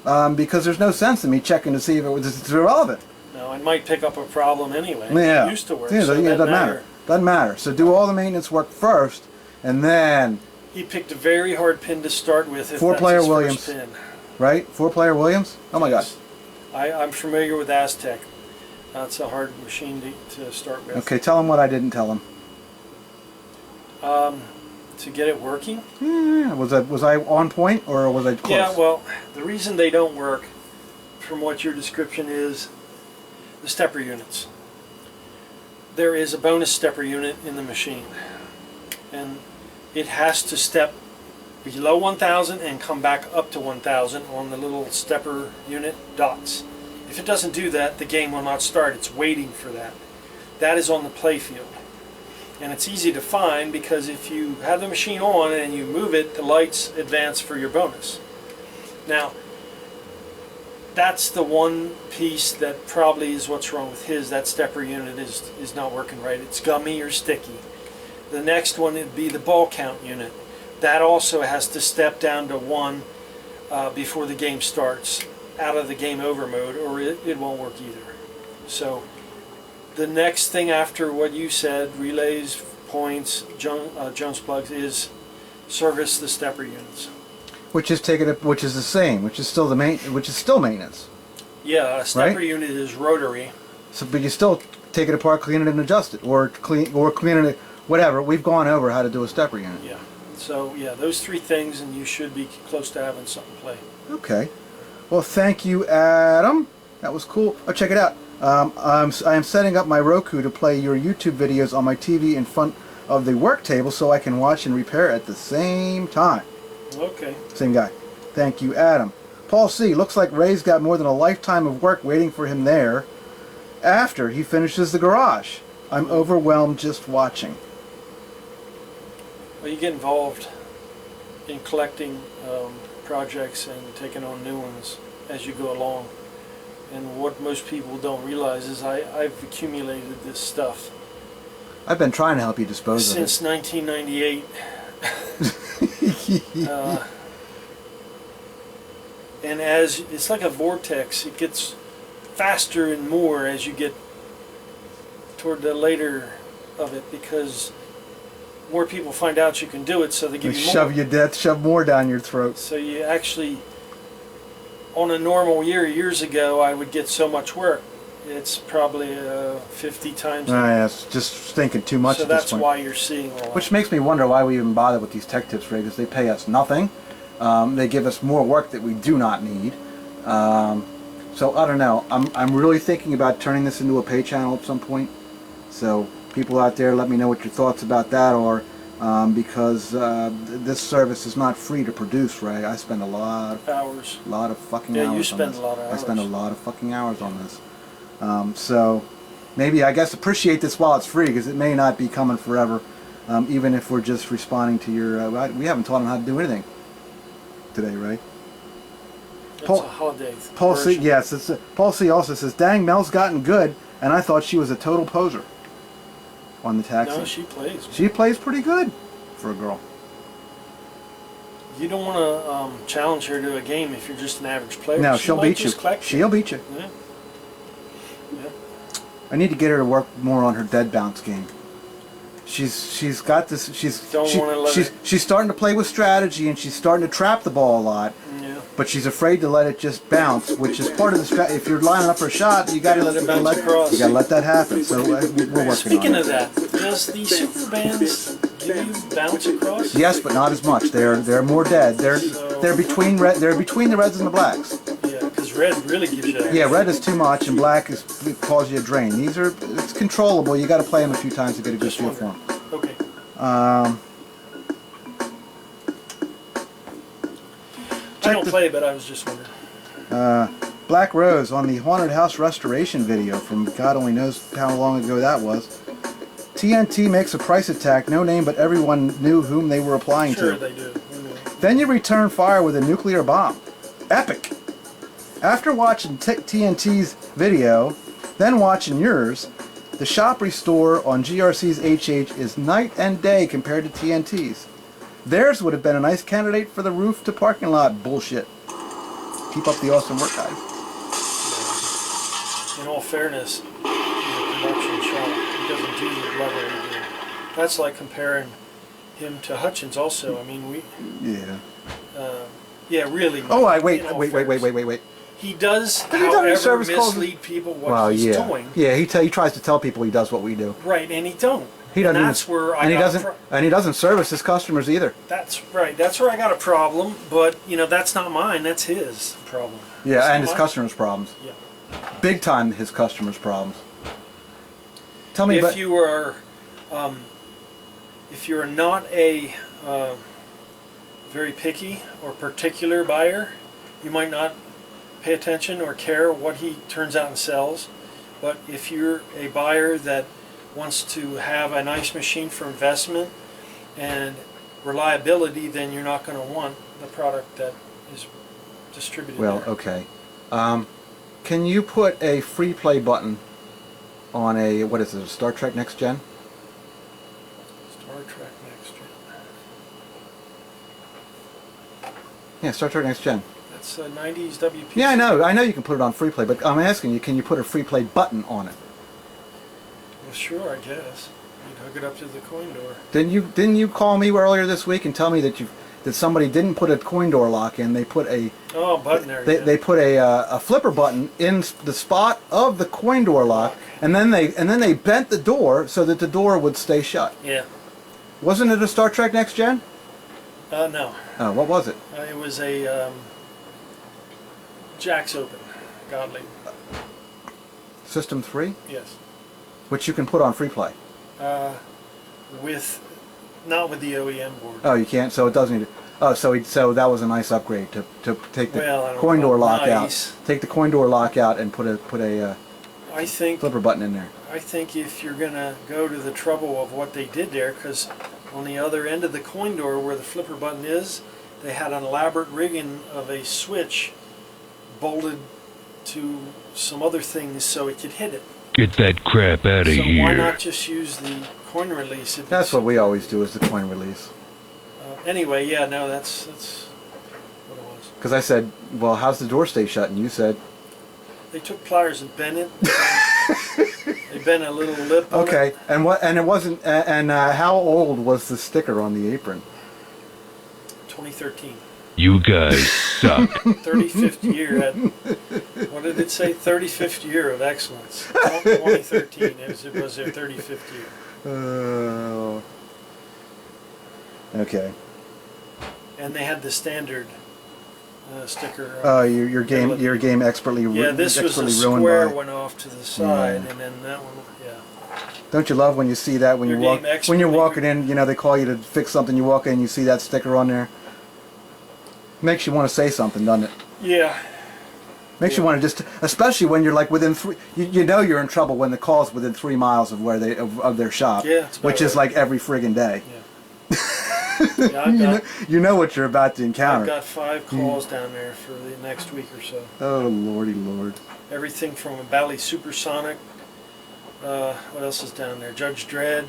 Speaker 4: Yeah.
Speaker 5: Because there's no sense in me checking to see if it's irrelevant.
Speaker 4: No, it might pick up a problem anyway.
Speaker 5: Yeah.
Speaker 4: It used to work.
Speaker 5: Yeah,
Speaker 4: So
Speaker 5: it doesn't matter. Doesn't matter. So do all the maintenance work first, and then.
Speaker 4: He picked a very hard pin to start with. If
Speaker 5: 4-player
Speaker 4: that's his
Speaker 5: Williams.
Speaker 4: first pin.
Speaker 5: Right? 4-player Williams? Oh my
Speaker 4: Yes.
Speaker 5: God.
Speaker 4: I'm familiar with Aztec. That's a hard machine to start with.
Speaker 5: Okay, tell him what I didn't tell him.
Speaker 4: To get it working.
Speaker 5: Yeah, was I on point or was I close?
Speaker 4: Yeah, well, the reason they don't work, from what your description is, the stepper units. There is a bonus stepper unit in the machine, and it has to step below 1000 and come back up to 1000 on the little stepper unit dots. If it doesn't do that, the game will not start. It's waiting for that. That is on the playfield. And it's easy to find because if you have the machine on and you move it, the lights advance for your bonus. Now, that's the one piece that probably is what's wrong with his. That stepper unit is not working right. It's gummy or sticky. The next one would be the ball count unit. That also has to step down to 1 before the game starts, out of the game over mode, or it won't work either. So the next thing after what you said, relays, points, Jones plugs, is service the stepper units.
Speaker 5: Which is which is the same, which is still maintenance.
Speaker 4: Yeah, a stepper
Speaker 5: Right?
Speaker 4: unit is rotary.
Speaker 5: So, but you still take it apart, clean it, and adjust it, or clean it, whatever. We've gone over how to do a stepper unit.
Speaker 4: Yeah. So yeah, those three things, and you should be close to having something to play.
Speaker 5: Okay. Well, thank you, Adam. That was cool. Oh, check it out. I am setting up my Roku to play your YouTube videos on my TV in front of the work table so I can watch and repair at the same time.
Speaker 4: Okay.
Speaker 5: Same guy. Thank you, Adam. Paul C. Looks like Ray's got more than a lifetime of work waiting for him there after he finishes the garage. I'm overwhelmed just watching.
Speaker 4: Well, you get involved in collecting projects and taking on new ones as you go along. And what most people don't realize is I've accumulated this stuff
Speaker 5: I've been trying to help you dispose of it.
Speaker 4: since 1998. And as it's like a vortex, it gets faster and more as you get toward the later of it, because more people find out you can do it, so they give you more.
Speaker 5: Shove more down your throat.
Speaker 4: So you actually, on a normal year, years ago, I would get so much work. It's probably 50 times.
Speaker 5: Yeah, it's just thinking too much
Speaker 4: So
Speaker 5: at this
Speaker 4: that's
Speaker 5: point.
Speaker 4: why you're seeing all that.
Speaker 5: Which makes me wonder why we even bother with these tech tips, Ray, because they pay us nothing. They give us more work that we do not need. So I don't know. I'm really thinking about turning this into a pay channel at some point. So people out there, let me know what your thoughts about that are, because this service is not free to produce, Ray. I spend a lot of
Speaker 4: hours.
Speaker 5: fucking
Speaker 4: Yeah,
Speaker 5: hours
Speaker 4: you
Speaker 5: on
Speaker 4: spend
Speaker 5: this.
Speaker 4: a lot of
Speaker 5: I spend a
Speaker 4: hours.
Speaker 5: lot of fucking hours on this. So maybe, I guess, appreciate this while it's free, because it may not be coming forever, even if we're just responding to your... we haven't taught them how to do anything today, Ray.
Speaker 4: It's
Speaker 5: Paul-
Speaker 4: a holiday
Speaker 5: Paul C.
Speaker 4: version.
Speaker 5: Yes, Paul C. also says, "Dang, Mel's gotten good, and I thought she was a total poser." On the taxi,
Speaker 4: No, she plays.
Speaker 5: she plays pretty good for a girl.
Speaker 4: You don't want to challenge her to a game if you're just an average player.
Speaker 5: No,
Speaker 4: She
Speaker 5: she'll
Speaker 4: might
Speaker 5: beat you.
Speaker 4: just collect
Speaker 5: She'll beat you.
Speaker 4: Yeah. Yeah.
Speaker 5: I need to get her to work more on her dead bounce game. She's got this.
Speaker 4: Don't wanna let it-
Speaker 5: She's starting to play with strategy, and she's starting to trap the ball a lot.
Speaker 4: Yeah.
Speaker 5: But she's afraid to let it just bounce, which is part of the strategy. If you're lining up for a shot, you gotta
Speaker 4: Let it bounce across.
Speaker 5: You gotta let that happen. So we're working
Speaker 4: Speaking
Speaker 5: on
Speaker 4: of
Speaker 5: it.
Speaker 4: that, does the super bands give you bounce across?
Speaker 5: Yes, but not as much. They're more dead. They're between the reds and the blacks.
Speaker 4: Yeah, because red really gives you that.
Speaker 5: Yeah, red is too much, and black it causes you a drain. It's controllable. You got to play them a few times to get a good
Speaker 4: Just
Speaker 5: feel for
Speaker 4: wondering.
Speaker 5: them.
Speaker 4: Okay. I don't play, but I was just wondering.
Speaker 5: Black Rose on the haunted house restoration video from God only knows how long ago that was. TNT makes a price attack. No name, but everyone knew whom they were applying
Speaker 4: Sure,
Speaker 5: to.
Speaker 4: they do.
Speaker 5: Then you return fire with a nuclear bomb. Epic. After watching TNT's video, then watching yours, the shop restore on GRC's HH is night and day compared to TNT's. Theirs would have been a nice candidate for the roof to parking lot bullshit. Keep up the awesome work, guys.
Speaker 4: In all fairness, he's a production shop. He doesn't do the level we do. That's like comparing him to Hutchins also. I mean,
Speaker 5: Yeah.
Speaker 4: really.
Speaker 5: Oh,
Speaker 4: in all fairness.
Speaker 5: wait.
Speaker 4: He does,
Speaker 5: Have you done any
Speaker 4: however,
Speaker 5: service calls?
Speaker 4: mislead people what
Speaker 5: Well,
Speaker 4: he's
Speaker 5: yeah.
Speaker 4: doing.
Speaker 5: Yeah, he tries to tell people he does what we do.
Speaker 4: Right, and he don't.
Speaker 5: He doesn't.
Speaker 4: And that's where I
Speaker 5: and he
Speaker 4: got
Speaker 5: doesn't. And he doesn't service his customers either.
Speaker 4: That's right. That's where I got a problem. But that's not mine. That's his problem.
Speaker 5: Yeah,
Speaker 4: It's
Speaker 5: and
Speaker 4: not
Speaker 5: his
Speaker 4: mine.
Speaker 5: customers' problems.
Speaker 4: Yeah.
Speaker 5: Big time, his customers' problems. Tell me
Speaker 4: If
Speaker 5: about.
Speaker 4: you are, if you're not a very picky or particular buyer, you might not pay attention or care what he turns out and sells. But if you're a buyer that wants to have a nice machine for investment and reliability, then you're not going to want the product that is distributed
Speaker 5: Well,
Speaker 4: there.
Speaker 5: okay. Can you put a free play button on a, what is it, a Star Trek Next Gen?
Speaker 4: Star Trek Next Gen.
Speaker 5: Yeah, Star Trek Next Gen.
Speaker 4: That's a 90s WPC.
Speaker 5: Yeah, I know you can put it on free play, but I'm asking you, can you put a free play button on it?
Speaker 4: Well, sure, I guess. You'd hook it up to the coin door.
Speaker 5: Didn't you call me earlier this week and tell me that somebody didn't put a coin door lock in? They put a
Speaker 4: Button there.
Speaker 5: they put a flipper button in the spot of the coin door lock, and then they bent the door so that the door would stay shut.
Speaker 4: Yeah.
Speaker 5: Wasn't it a Star Trek Next Gen?
Speaker 4: No.
Speaker 5: Oh, what was it?
Speaker 4: It was a Jacks Open. Godly.
Speaker 5: System 3,
Speaker 4: Yes.
Speaker 5: which you can put on free play.
Speaker 4: Not with the OEM board.
Speaker 5: Oh, you can't. So it doesn't need. So that was a nice upgrade to take the
Speaker 4: Well, I don't
Speaker 5: coin
Speaker 4: know
Speaker 5: door
Speaker 4: about
Speaker 5: lock
Speaker 4: nice.
Speaker 5: out. Take the coin door lock out and put a
Speaker 4: I think
Speaker 5: flipper button in there.
Speaker 4: I think if you're gonna go to the trouble of what they did there, because on the other end of the coin door where the flipper button is, they had an elaborate rigging of a switch bolted to some other things so it could hit it.
Speaker 6: Get that crap out of
Speaker 4: So
Speaker 6: here.
Speaker 4: why not just use the coin release?
Speaker 5: That's what we always do, is the coin release.
Speaker 4: Anyway, yeah, no, that's what it was.
Speaker 5: Because I said, well, how's the door stay shut? And you said,
Speaker 4: They took pliers and bent it. They bent a little lip on
Speaker 5: okay.
Speaker 4: it.
Speaker 5: And what? And it wasn't. And how old was the sticker on the apron?
Speaker 4: 2013.
Speaker 6: You guys suck.
Speaker 4: 35th year. What did it say? 35th year of excellence. 2013. It was their 35th year.
Speaker 5: Okay.
Speaker 4: And they had the standard sticker.
Speaker 5: Oh, your game expertly
Speaker 4: Yeah, this was a
Speaker 5: ruined
Speaker 4: square
Speaker 5: by.
Speaker 4: went off to the side, and then that one, yeah.
Speaker 5: Don't you love when you see that when
Speaker 4: Your
Speaker 5: you walk
Speaker 4: game
Speaker 5: when you're
Speaker 4: expertly-
Speaker 5: walking in? You know, they call you to fix something. You walk in, and you see that sticker on there. Makes you want to say something, doesn't it?
Speaker 4: Yeah.
Speaker 5: Makes you want to just, especially when you're like within three. You know you're in trouble when the call's within 3 miles of where of their shop.
Speaker 4: Yeah, that's about
Speaker 5: which is
Speaker 4: right.
Speaker 5: like every friggin' day.
Speaker 4: Yeah,
Speaker 5: You know what you're about to
Speaker 4: I've
Speaker 5: encounter.
Speaker 4: got 5 calls down there for the next week or so.
Speaker 5: Oh lordy lord.
Speaker 4: Everything from a Bally Supersonic. What else is down there? Judge Dredd.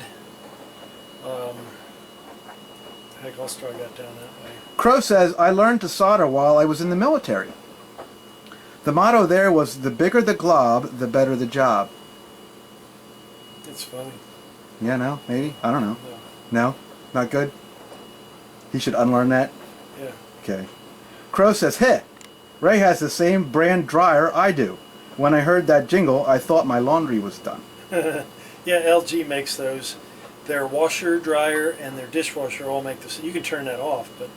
Speaker 4: Heck else do I got down that way?
Speaker 5: Crow says, I learned to solder while I was in the military. The motto there was, the bigger the glob, the better the job.
Speaker 4: It's funny.
Speaker 5: Yeah, no, maybe? I don't know.
Speaker 4: No.
Speaker 5: No? Not good? He should unlearn that?
Speaker 4: Yeah.
Speaker 5: Okay. Crow says, hey, Ray has the same brand dryer I do. When I heard that jingle, I thought my laundry was done.
Speaker 4: Yeah, LG makes those. Their washer, dryer, and their dishwasher all make this. You can turn that off, but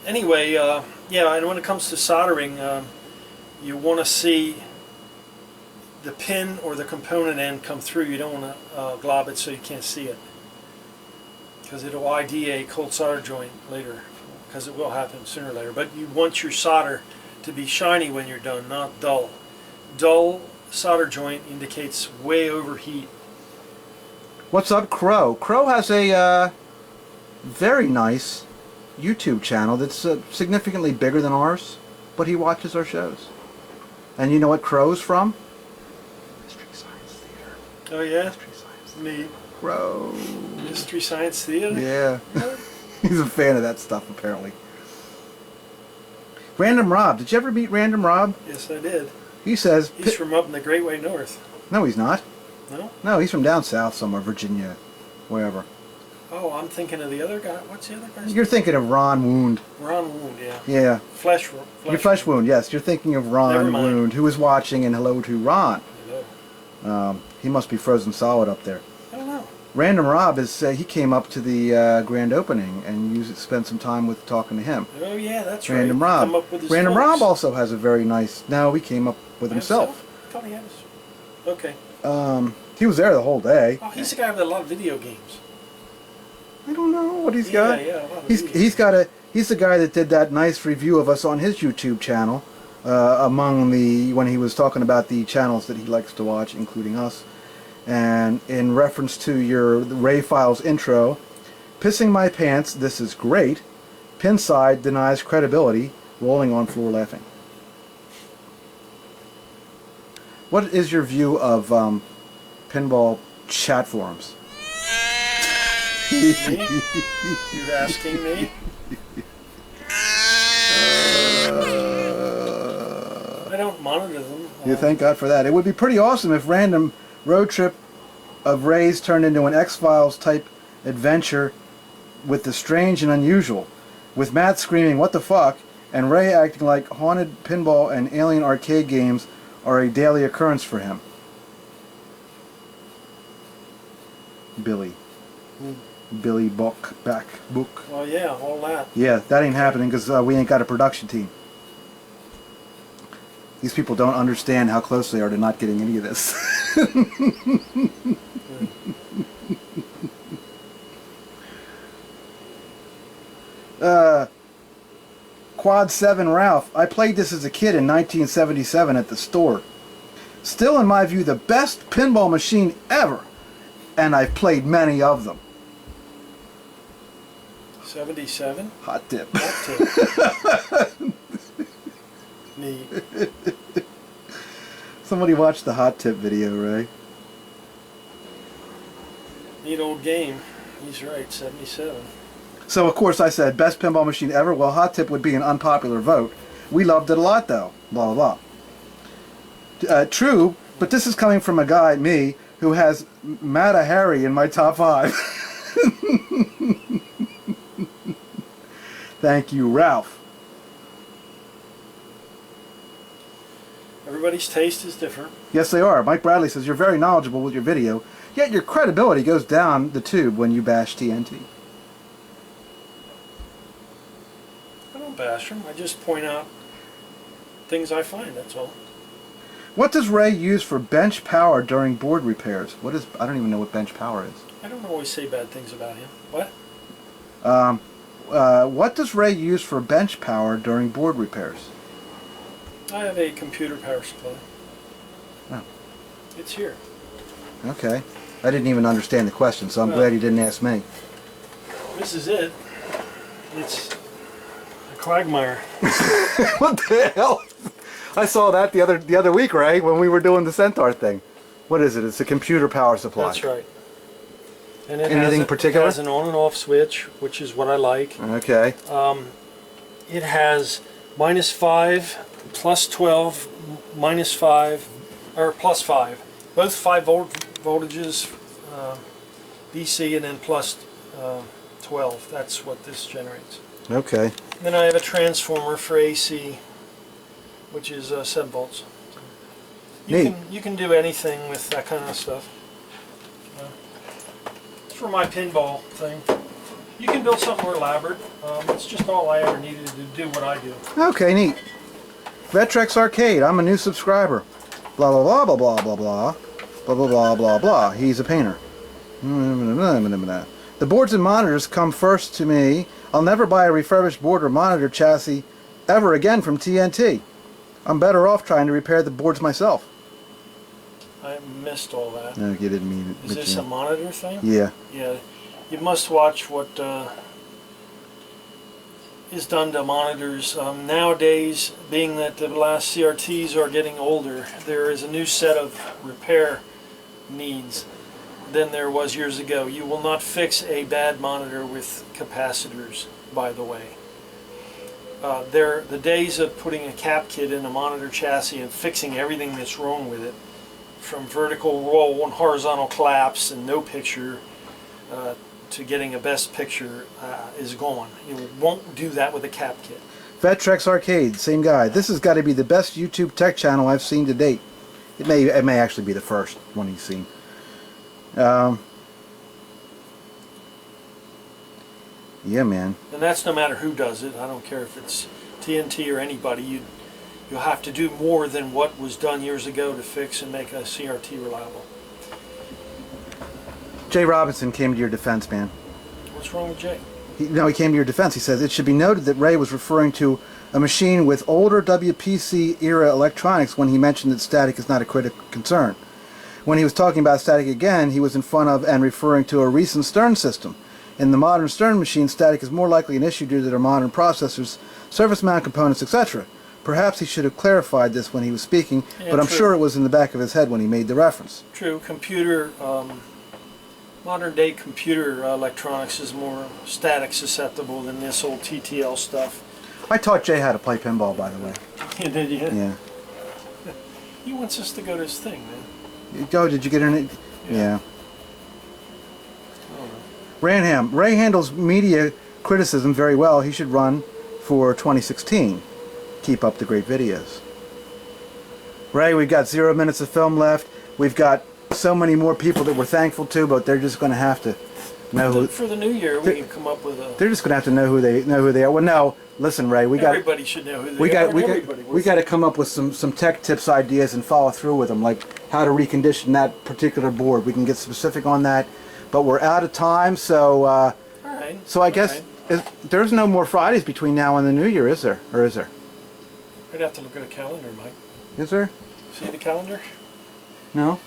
Speaker 4: anyway, yeah. And when it comes to soldering, you want to see the pin or the component end come through. You don't want to glob it so you can't see it, because it'll ID a cold solder joint later, because it will happen sooner or later. But you want your solder to be shiny when you're done, not dull. Dull solder joint indicates way overheat.
Speaker 5: What's up, Crow? Crow has a very nice YouTube channel that's significantly bigger than ours, but he watches our shows. And you know what Crow's from? Mystery Science Theater.
Speaker 4: Oh yeah?
Speaker 5: Mystery Science Theater.
Speaker 4: Neat.
Speaker 5: Crow.
Speaker 4: Mystery Science Theater?
Speaker 5: Yeah. He's a fan of that stuff, apparently. Random Rob. Did you ever meet Random Rob?
Speaker 4: Yes, I did.
Speaker 5: He says...
Speaker 4: He's from up in the Great Way North.
Speaker 5: No, he's not.
Speaker 4: No?
Speaker 5: No, he's from down south somewhere, Virginia, wherever.
Speaker 4: Oh, I'm thinking of the other guy. What's the other guy's
Speaker 5: You're thinking of Ron Wound.
Speaker 4: name? Ron Wound, yeah.
Speaker 5: Yeah.
Speaker 4: Flesh
Speaker 5: Your Flesh Wound, yes. You're thinking of
Speaker 4: Never
Speaker 5: Ron
Speaker 4: mind.
Speaker 5: Wound, who is watching, and hello to Ron.
Speaker 4: Hello.
Speaker 5: He must be frozen solid up there.
Speaker 4: I don't know.
Speaker 5: Random Rob is he came up to the grand opening and you spent some time with talking to him.
Speaker 4: Oh yeah, that's right.
Speaker 5: Random Rob.
Speaker 4: Come up with his
Speaker 5: Random
Speaker 4: folks.
Speaker 5: Rob also has a very nice. No, he came up with himself.
Speaker 4: I thought he had his... Okay.
Speaker 5: He was there the whole day.
Speaker 4: Oh, he's the guy with a lot of video games.
Speaker 5: I don't know what he's got.
Speaker 4: Yeah, a lot of
Speaker 5: He's
Speaker 4: video games.
Speaker 5: he's the guy that did that nice review of us on his YouTube channel. When he was talking about the channels that he likes to watch, including us. And in reference to your Ray Files intro, pissing my pants, this is great. Pinside denies credibility, rolling on floor laughing. What is your view of pinball chat forums?
Speaker 4: Me? You're asking me? I don't monitor them.
Speaker 5: You thank God for that. It would be pretty awesome if Random Road Trip of Ray's turned into an X-Files type adventure with the strange and unusual, with Matt screaming, "What the fuck?" and Ray acting like haunted pinball and alien arcade games are a daily occurrence for him. Billy. Billy Book.
Speaker 4: Well, yeah, all that.
Speaker 5: Yeah, that ain't happening because we ain't got a production team. These people don't understand how close they are to not getting any of this. Quad 7 Ralph. I played this as a kid in 1977 at the store. Still, in my view, the best pinball machine ever. And I've played many of them.
Speaker 4: 77?
Speaker 5: Hot tip.
Speaker 4: Hot tip. Neat.
Speaker 5: Somebody watched the hot tip video, Ray.
Speaker 4: Neat old game. He's right, 77.
Speaker 5: So, of course, I said, best pinball machine ever. Well, hot tip would be an unpopular vote. We loved it a lot, though. Blah, blah, blah. True, but this is coming from a guy, me, who has Mata Hari in my top 5. Thank you, Ralph.
Speaker 4: Everybody's taste is different.
Speaker 5: Yes, they are. Mike Bradley says, you're very knowledgeable with your video, yet your credibility goes down the tube when you bash TNT.
Speaker 4: I don't bash them. I just point out things I find, that's all.
Speaker 5: What does Ray use for bench power during board repairs? What is? I don't even know what bench power is.
Speaker 4: I don't always say bad things about him. What?
Speaker 5: What does Ray use for bench power during board repairs?
Speaker 4: I have a computer power supply.
Speaker 5: Oh.
Speaker 4: It's here.
Speaker 5: Okay. I didn't even understand the question, so I'm glad you didn't ask me.
Speaker 4: This is it. It's a quagmire.
Speaker 5: What the hell? I saw that the other week, Ray, when we were doing the Centaur thing. What is it? It's a computer power supply.
Speaker 4: That's right. And it
Speaker 5: Anything particular?
Speaker 4: It has an on and off switch, which is what I like.
Speaker 5: Okay.
Speaker 4: It has -5, +12, -5, or +5. Both 5 voltages, DC, and then +12. That's what this generates.
Speaker 5: Okay.
Speaker 4: Then I have a transformer for AC, which is 7 volts.
Speaker 5: Neat.
Speaker 4: You can do anything with that kind of stuff. It's for my pinball thing. You can build something more elaborate. It's just all I ever needed to do what I do.
Speaker 5: Okay, neat. Vetrex Arcade, I'm a new subscriber. Blah blah blah blah blah blah blah. Blah blah blah blah blah. He's a painter. The boards and monitors come first to me. I'll never buy a refurbished board or monitor chassis ever again from TNT. I'm better off trying to repair the boards myself.
Speaker 4: I missed all that.
Speaker 5: No, you didn't mean it.
Speaker 4: Is this a monitor thing?
Speaker 5: Yeah.
Speaker 4: Yeah. You must watch what is done to monitors. Nowadays, being that the last CRTs are getting older, there is a new set of repair needs than there was years ago. You will not fix a bad monitor with capacitors, by the way. The days of putting a cap kit in a monitor chassis and fixing everything that's wrong with it, from vertical roll and horizontal collapse and no picture to getting a best picture, is gone. You won't do that with a cap kit.
Speaker 5: Vetrex Arcade, same guy. This has got to be the best YouTube tech channel I've seen to date. It may actually be the first one he's seen. Yeah, man.
Speaker 4: And that's no matter who does it. I don't care if it's TNT or anybody. You'll have to do more than what was done years ago to fix and make a CRT reliable.
Speaker 5: Jay Robinson came to your defense, man.
Speaker 4: What's wrong with Jay?
Speaker 5: He came to your defense. He says, it should be noted that Ray was referring to a machine with older WPC era electronics when he mentioned that static is not a critical concern. When he was talking about static again, he was in front of and referring to a recent Stern system. In the modern Stern machine, static is more likely an issue due to their modern processors, surface mount components, etc. Perhaps he should have clarified this when he was speaking,
Speaker 4: Yeah,
Speaker 5: but I'm
Speaker 4: true.
Speaker 5: sure it was in the back of his head when he made the reference.
Speaker 4: True. Computer, modern day computer electronics is more static susceptible than this old TTL stuff.
Speaker 5: I taught Jay how to play pinball, by the way.
Speaker 4: Did you?
Speaker 5: Yeah.
Speaker 4: He wants us to go to his thing, man.
Speaker 5: Oh, did you get in it? Yeah. Ranham. Ray handles media criticism very well. He should run for 2016. Keep up the great videos. Ray, we've got 0 minutes of film left. We've got so many more people that we're thankful to, but they're just going to have to know who.
Speaker 4: For the new year, we can come up with a.
Speaker 5: They're just going to have to know who they are. Well, no, listen, Ray,
Speaker 4: Everybody should know who they are.
Speaker 5: we got to come up with some tech tips, ideas, and follow through with them, like how to recondition that particular board. We can get specific on that, but we're out of time, so.
Speaker 4: All right.
Speaker 5: So I guess there's no more Fridays between now and the new year, is there? Or is there?
Speaker 4: I'd have to look at a calendar, Mike.
Speaker 5: Is there?
Speaker 4: See the calendar?
Speaker 5: No.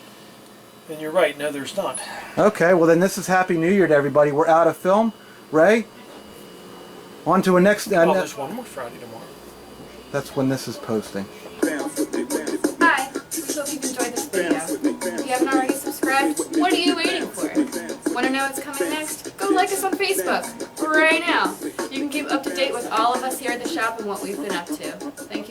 Speaker 4: And you're right. No, there's not.
Speaker 5: Okay, well then this is Happy New Year to everybody. We're out of film. Ray? On to a next...
Speaker 4: there's one more Friday tomorrow.
Speaker 5: That's when this is posting.
Speaker 1: Hi, we hope you've enjoyed this video. If you haven't already subscribed, what are you waiting for? Want to know what's coming next? Go like us on Facebook right now. You can keep up to date with all of us here at the shop and what we've been up to. Thank you.